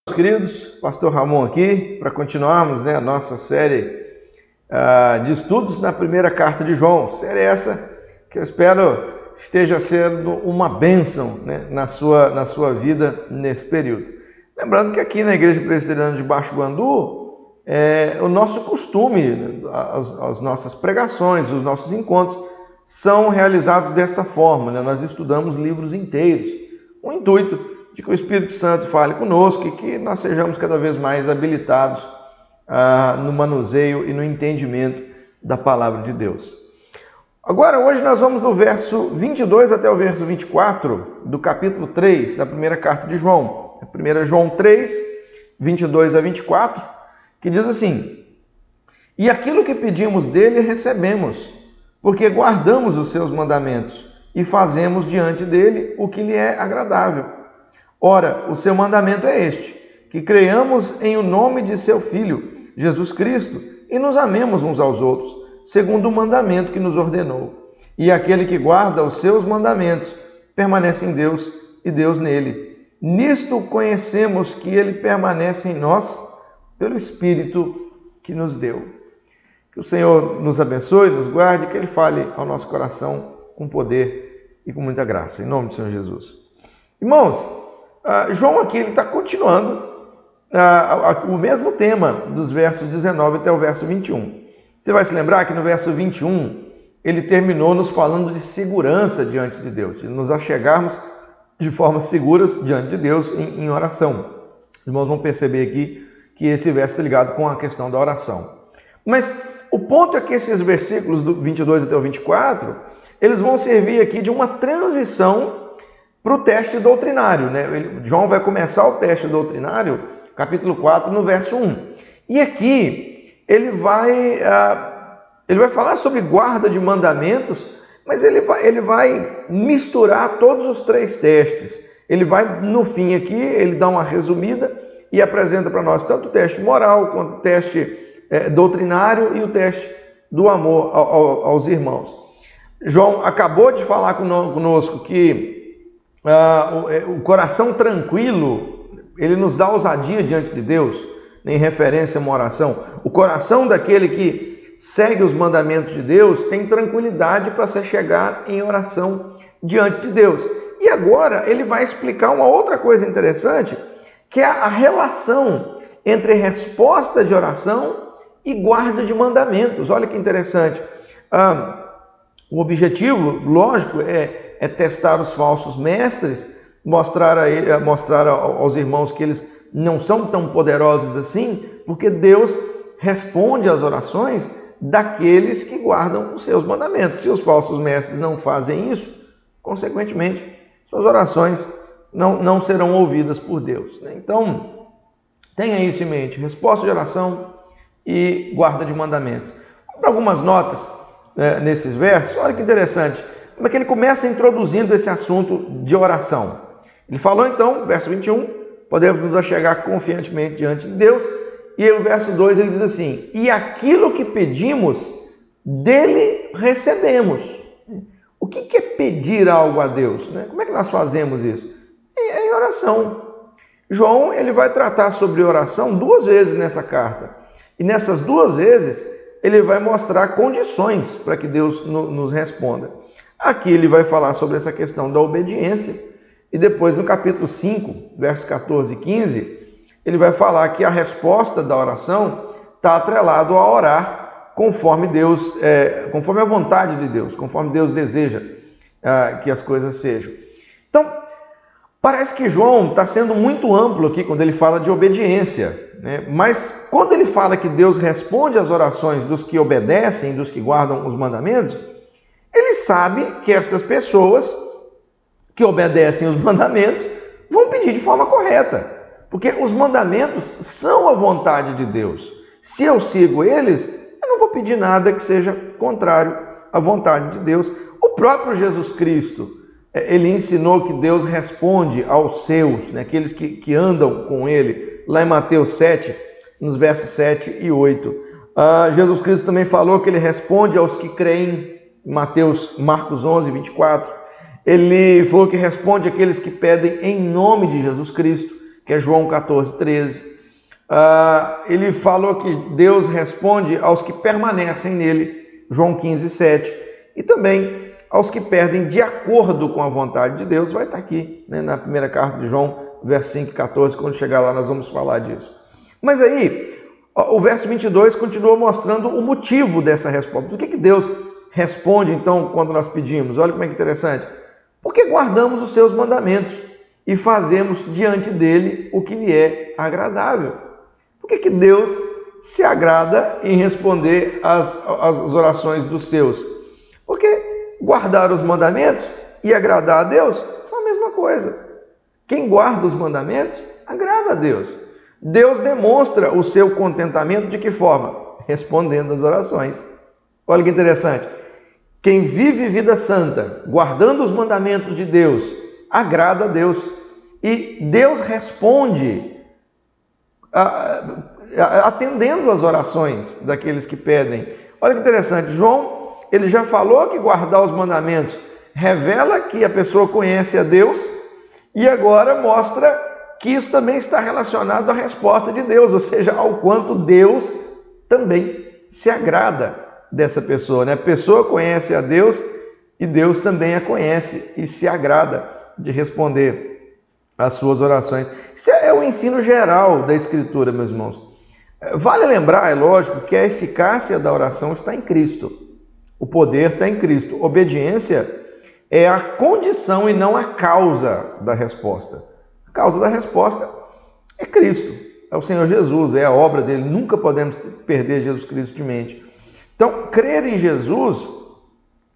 Meus queridos, Pastor Ramon aqui, para continuarmos a nossa série de estudos na primeira carta de João. Série essa que eu espero esteja sendo uma bênção na sua vida nesse período. Lembrando que aqui na Igreja Presbiteriana de Baixo Guandu, o nosso costume, as nossas pregações, os nossos encontros são realizados desta forma. Nós estudamos livros inteiros, com o intuito de que o Espírito Santo fale conosco e que nós sejamos cada vez mais habilitados no manuseio e no entendimento da palavra de Deus. Agora, hoje nós vamos do verso 22 até o verso 24 do capítulo 3 da primeira carta de João. 1 João 3, 22 a 24, que diz assim: E aquilo que pedimos dele recebemos, porque guardamos os seus mandamentos e fazemos diante dele o que lhe é agradável. Ora, o seu mandamento é este, que creiamos em o nome de seu Filho, Jesus Cristo, e nos amemos uns aos outros, segundo o mandamento que nos ordenou. E aquele que guarda os seus mandamentos permanece em Deus e Deus nele. Nisto conhecemos que ele permanece em nós pelo Espírito que nos deu. Que o Senhor nos abençoe, nos guarde, que ele fale ao nosso coração com poder e com muita graça. Em nome do Senhor Jesus. Irmãos, João aqui está continuando o mesmo tema dos versos 19 até o verso 21. Você vai se lembrar que no verso 21 ele terminou nos falando de segurança diante de Deus, de nos achegarmos de forma seguras diante de Deus em oração. Os irmãos vão perceber aqui que esse verso está ligado com a questão da oração. Mas o ponto é que esses versículos do 22 até o 24, eles vão servir aqui de uma transição para o teste doutrinário. João vai começar o teste doutrinário, capítulo 4, no verso 1. E aqui ele vai falar sobre guarda de mandamentos, mas ele vai misturar todos os três testes. Ele vai, no fim aqui, ele dá uma resumida e apresenta para nós tanto o teste moral, quanto o teste doutrinário e o teste do amor aos irmãos. João acabou de falar conosco que o coração tranquilo, ele nos dá ousadia diante de Deus, em referência a uma oração. O coração daquele que segue os mandamentos de Deus tem tranquilidade para se chegar em oração diante de Deus. E agora ele vai explicar uma outra coisa interessante, que é a relação entre resposta de oração e guarda de mandamentos. Olha que interessante. O objetivo, lógico, é testar os falsos mestres, mostrar aos irmãos que eles não são tão poderosos assim, porque Deus responde às orações daqueles que guardam os seus mandamentos. Se os falsos mestres não fazem isso, consequentemente, suas orações não serão ouvidas por Deus. Então, tenha isso em mente: resposta de oração e guarda de mandamentos. Para algumas notas nesses versos, olha que interessante. Como é que ele começa introduzindo esse assunto de oração? Ele falou então, verso 21, podemos nos achegar confiantemente diante de Deus. E aí o verso 2 ele diz assim: e aquilo que pedimos, dele recebemos. O que é pedir algo a Deus? Como é que nós fazemos isso? É em oração. João ele vai tratar sobre oração 2 vezes nessa carta. E nessas 2 vezes ele vai mostrar condições para que Deus nos responda. Aqui ele vai falar sobre essa questão da obediência, e depois no capítulo 5, versos 14 e 15, ele vai falar que a resposta da oração está atrelado a orar conforme Deus, conforme a vontade de Deus, conforme Deus deseja que as coisas sejam. Então, parece que João está sendo muito amplo aqui quando ele fala de obediência, mas quando ele fala que Deus responde às orações dos que obedecem, dos que guardam os mandamentos, ele sabe que estas pessoas que obedecem os mandamentos vão pedir de forma correta, porque os mandamentos são a vontade de Deus. Se eu sigo eles, eu não vou pedir nada que seja contrário à vontade de Deus. O próprio Jesus Cristo, ele ensinou que Deus responde aos seus, aqueles que andam com ele, lá em Mateus 7, nos versos 7 e 8. Jesus Cristo também falou que ele responde aos que creem, Marcos 11, 24. Ele falou que responde àqueles que pedem em nome de Jesus Cristo. que é João 14, 13. Ele falou que Deus responde aos que permanecem nele, João 15, 7. E também aos que perdem de acordo com a vontade de Deus, vai estar aqui, né, na primeira carta de João, verso 5 e 14, quando chegar lá nós vamos falar disso. Mas aí, o verso 22 continua mostrando o motivo dessa resposta. Por que Deus responde, então, quando nós pedimos? Olha como é que interessante. Porque guardamos os seus mandamentos e fazemos diante dele o que lhe é agradável. Por que Deus se agrada em responder às orações dos seus? Porque guardar os mandamentos e agradar a Deus são a mesma coisa. Quem guarda os mandamentos agrada a Deus. Deus demonstra o seu contentamento de que forma? Respondendo às orações. Olha que interessante. Quem vive vida santa, guardando os mandamentos de Deus, agrada a Deus. E Deus responde atendendo às orações daqueles que pedem. Olha que interessante. João, ele já falou que guardar os mandamentos revela que a pessoa conhece a Deus e agora mostra que isso também está relacionado à resposta de Deus, ou seja, ao quanto Deus também se agrada dessa pessoa, né? A pessoa conhece a Deus e Deus também a conhece e se agrada de responder às suas orações. Isso é o ensino geral da Escritura, meus irmãos. Vale lembrar, é lógico, que a eficácia da oração está em Cristo. O poder está em Cristo. Obediência é a condição e não a causa da resposta. A causa da resposta é Cristo, é o Senhor Jesus, é a obra dele. Nunca podemos perder Jesus Cristo de mente. Então, crer em Jesus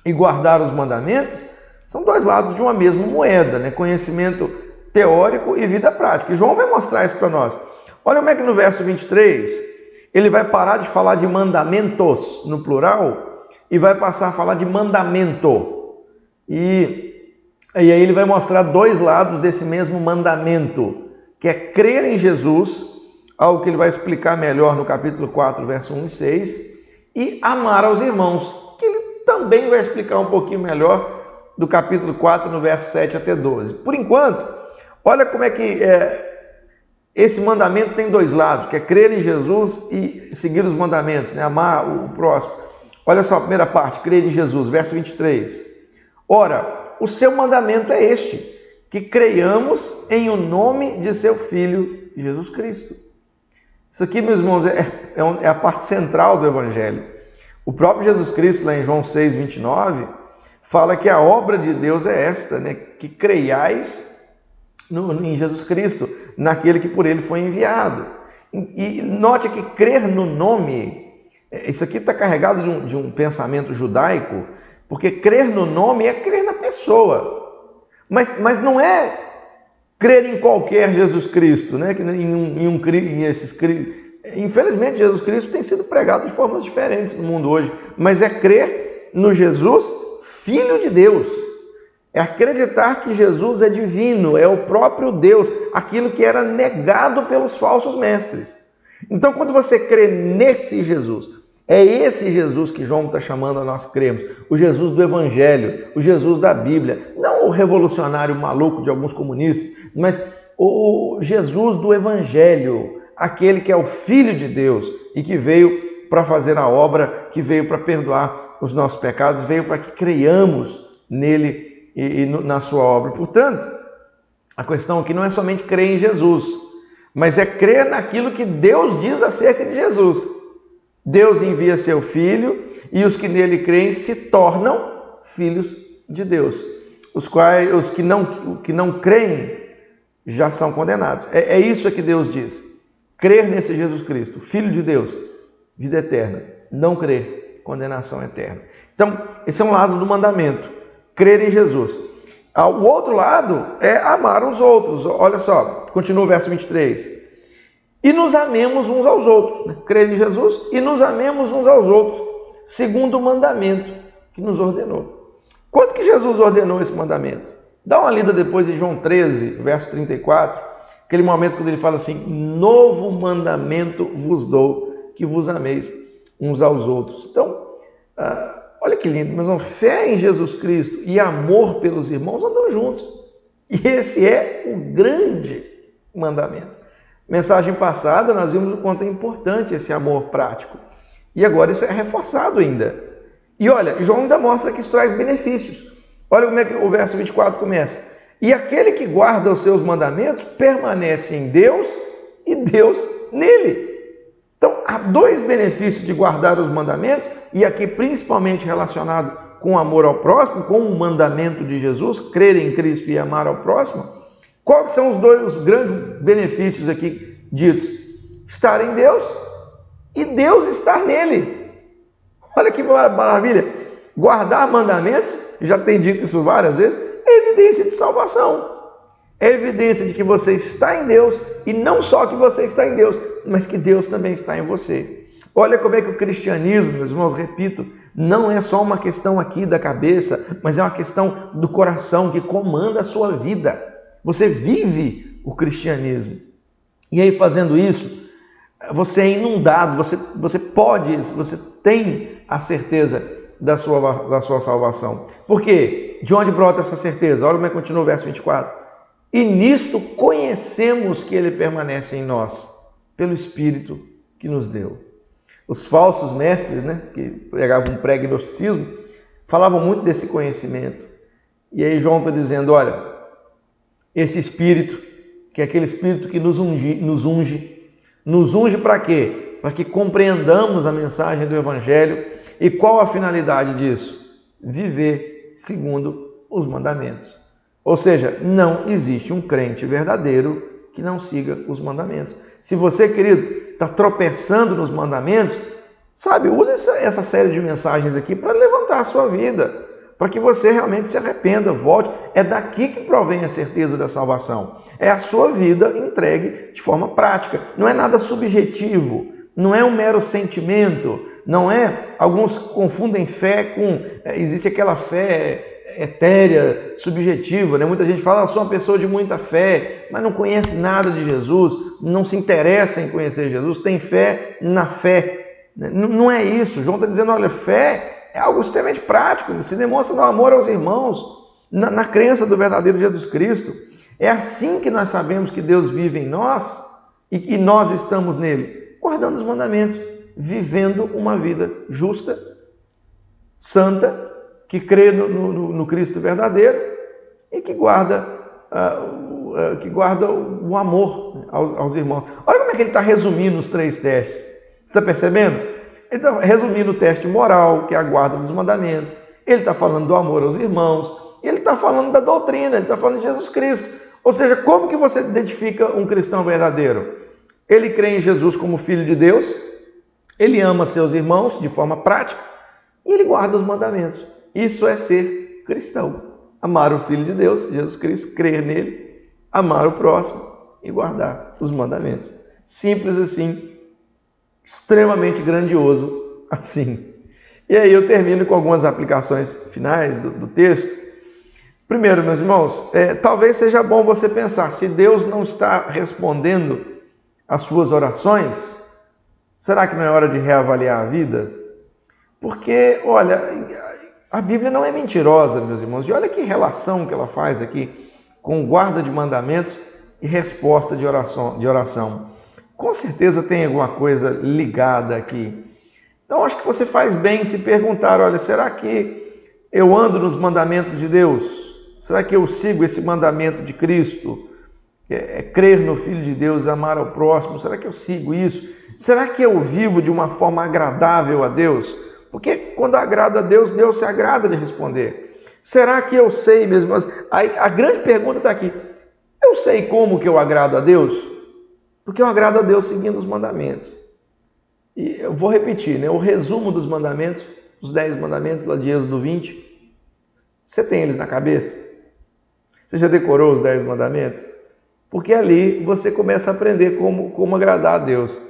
e guardar os mandamentos são dois lados de uma mesma moeda, né? Conhecimento teórico e vida prática. E João vai mostrar isso para nós. Olha como é que no verso 23 ele vai parar de falar de mandamentos no plural e vai passar a falar de mandamento. E aí ele vai mostrar dois lados desse mesmo mandamento, que é crer em Jesus, algo que ele vai explicar melhor no capítulo 4, verso 1 e 6, e amar aos irmãos, que ele também vai explicar um pouquinho melhor do capítulo 4, no verso 7 até 12. Por enquanto, olha como é que esse mandamento tem dois lados, que é crer em Jesus e seguir os mandamentos, né? Amar o próximo. Olha só a primeira parte, crer em Jesus, verso 23. Ora, o seu mandamento é este, que creiamos em o nome de seu Filho, Jesus Cristo. Isso aqui, meus irmãos, é a parte central do Evangelho. O próprio Jesus Cristo, lá em João 6, 29, fala que a obra de Deus é esta, né? Que creiais em Jesus Cristo, naquele que por ele foi enviado. E note que crer no nome, isso aqui está carregado de um pensamento judaico, porque crer no nome é crer na pessoa, mas não é crer em qualquer Jesus Cristo, né? Infelizmente, Jesus Cristo tem sido pregado de formas diferentes no mundo hoje, mas é crer no Jesus, Filho de Deus. É acreditar que Jesus é divino, é o próprio Deus, aquilo que era negado pelos falsos mestres. Então, quando você crê nesse Jesus, é esse Jesus que João está chamando a nós crermos, o Jesus do Evangelho, o Jesus da Bíblia, não o revolucionário maluco de alguns comunistas, mas o Jesus do Evangelho, aquele que é o Filho de Deus e que veio para fazer a obra, que veio para perdoar os nossos pecados, veio para que creiamos nele e na sua obra. Portanto, a questão aqui não é somente crer em Jesus, mas é crer naquilo que Deus diz acerca de Jesus. Deus envia seu Filho e os que nele creem se tornam filhos de Deus. Os que não creem já são condenados. É isso que Deus diz. Crer nesse Jesus Cristo, Filho de Deus, vida eterna. Não crer, condenação eterna. Então, esse é um lado do mandamento. Crer em Jesus. O outro lado é amar os outros. Olha só, continua o verso 23. E nos amemos uns aos outros. Né? Crer em Jesus e nos amemos uns aos outros, segundo o mandamento que nos ordenou. Quanto que Jesus ordenou esse mandamento? Dá uma lida depois em João 13, verso 34, aquele momento quando ele fala assim: novo mandamento vos dou, que vos ameis uns aos outros. Então, olha que lindo, mas fé em Jesus Cristo e amor pelos irmãos andam juntos. E esse é o grande mandamento. Mensagem passada, nós vimos o quanto é importante esse amor prático. E agora isso é reforçado ainda. E olha, João ainda mostra que isso traz benefícios. Olha como é que o verso 24 começa. E aquele que guarda os seus mandamentos permanece em Deus e Deus nele. Então, há dois benefícios de guardar os mandamentos, e aqui principalmente relacionado com o amor ao próximo, com o mandamento de Jesus, crer em Cristo e amar ao próximo. Quais são os grandes benefícios aqui ditos? Estar em Deus e Deus estar nele. Olha que maravilha! Guardar mandamentos, já tem dito isso várias vezes, é evidência de salvação. É evidência de que você está em Deus, e não só que você está em Deus, mas que Deus também está em você. Olha como é que o cristianismo, meus irmãos, repito, não é só uma questão aqui da cabeça, mas é uma questão do coração que comanda a sua vida. Você vive o cristianismo. E aí, fazendo isso, você é inundado, você tem a certeza da sua salvação. Por quê? De onde brota essa certeza? Olha como é que continua o verso 24. E nisto conhecemos que ele permanece em nós, pelo Espírito que nos deu. Os falsos mestres, que pregavam um pré-gnosticismo, falavam muito desse conhecimento. E aí João está dizendo, olha, esse Espírito, que é aquele Espírito que nos unge para quê? Para que compreendamos a mensagem do Evangelho. E qual a finalidade disso? Viver segundo os mandamentos. Ou seja, não existe um crente verdadeiro que não siga os mandamentos. Se você, querido, está tropeçando nos mandamentos, use essa série de mensagens aqui para levantar a sua vida, para que você realmente se arrependa, volte. É daqui que provém a certeza da salvação. É a sua vida entregue de forma prática. Não é nada subjetivo, não é um mero sentimento, não é... Alguns confundem fé com... Existe aquela fé etérea, subjetiva, Muita gente fala, eu sou uma pessoa de muita fé, mas não conhece nada de Jesus, não se interessa em conhecer Jesus, tem fé na fé. Não é isso. João está dizendo, olha, fé é algo extremamente prático, se demonstra no amor aos irmãos, na crença do verdadeiro Jesus Cristo. É assim que nós sabemos que Deus vive em nós e que nós estamos nele, guardando os mandamentos, vivendo uma vida justa, santa, que crê no Cristo verdadeiro e que guarda o amor aos irmãos. Olha como é que ele está resumindo os 3 testes. Você está percebendo? Ele está resumindo o teste moral, que é a guarda dos mandamentos. Ele está falando do amor aos irmãos. E ele está falando da doutrina, ele está falando de Jesus Cristo. Ou seja, como que você identifica um cristão verdadeiro? Ele crê em Jesus como Filho de Deus, ele ama seus irmãos de forma prática e ele guarda os mandamentos. Isso é ser cristão. Amar o Filho de Deus, Jesus Cristo, crer nele, amar o próximo e guardar os mandamentos. Simples assim, extremamente grandioso assim. E aí eu termino com algumas aplicações finais do texto. Primeiro, meus irmãos, talvez seja bom você pensar, se Deus não está respondendo às suas orações, será que não é hora de reavaliar a vida? Porque, olha... A Bíblia não é mentirosa, meus irmãos. E olha que relação que ela faz aqui com guarda de mandamentos e resposta de oração. Com certeza tem alguma coisa ligada aqui. Então, acho que você faz bem em se perguntar, olha, será que eu ando nos mandamentos de Deus? Será que eu sigo esse mandamento de Cristo? Crer no Filho de Deus, amar ao próximo. Será que eu sigo isso? Será que eu vivo de uma forma agradável a Deus? Porque quando agrada a Deus, Deus se agrada de responder. Será que eu sei mesmo? Mas a grande pergunta está aqui. Eu sei como que eu agrado a Deus? Porque eu agrado a Deus seguindo os mandamentos. E eu vou repetir, o resumo dos mandamentos, os 10 mandamentos lá de Êxodo 20. Você tem eles na cabeça? Você já decorou os 10 mandamentos? Porque ali você começa a aprender como agradar a Deus.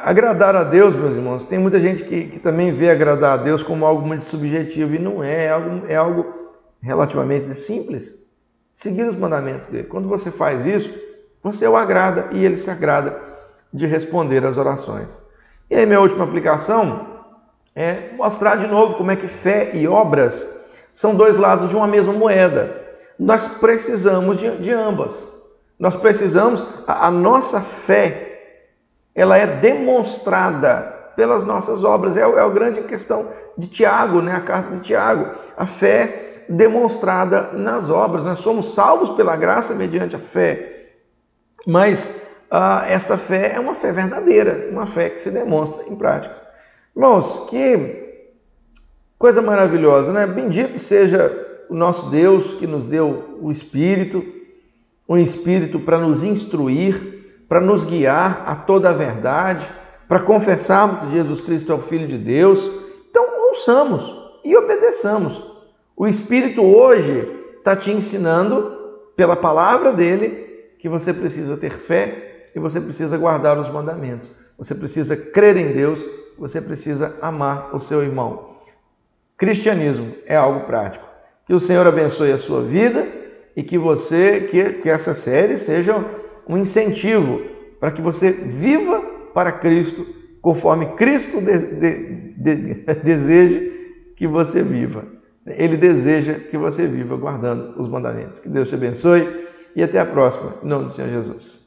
Agradar a Deus, meus irmãos, tem muita gente que também vê agradar a Deus como algo muito subjetivo, e não é algo relativamente simples. Seguir os mandamentos dele. Quando você faz isso, você o agrada e ele se agrada de responder às orações. E aí minha última aplicação é mostrar de novo como é que fé e obras são 2 lados de uma mesma moeda. Nós precisamos de ambas. Nós precisamos, a nossa fé, ela é demonstrada pelas nossas obras. É a grande questão de Tiago, né? A carta de Tiago. A fé demonstrada nas obras. Nós somos salvos pela graça mediante a fé. Mas esta fé é uma fé verdadeira, uma fé que se demonstra em prática. Irmãos, que coisa maravilhosa, né? Bendito seja o nosso Deus que nos deu o Espírito, um Espírito para nos instruir, para nos guiar a toda a verdade, para confessarmos que Jesus Cristo é o Filho de Deus. Então, ouçamos e obedeçamos. O Espírito hoje está te ensinando, pela palavra dele, que você precisa ter fé e você precisa guardar os mandamentos. Você precisa crer em Deus, você precisa amar o seu irmão. Cristianismo é algo prático. Que o Senhor abençoe a sua vida e que essa série seja um incentivo para que você viva para Cristo, conforme Cristo deseja que você viva. Ele deseja que você viva guardando os mandamentos. Que Deus te abençoe e até a próxima, em nome do Senhor Jesus.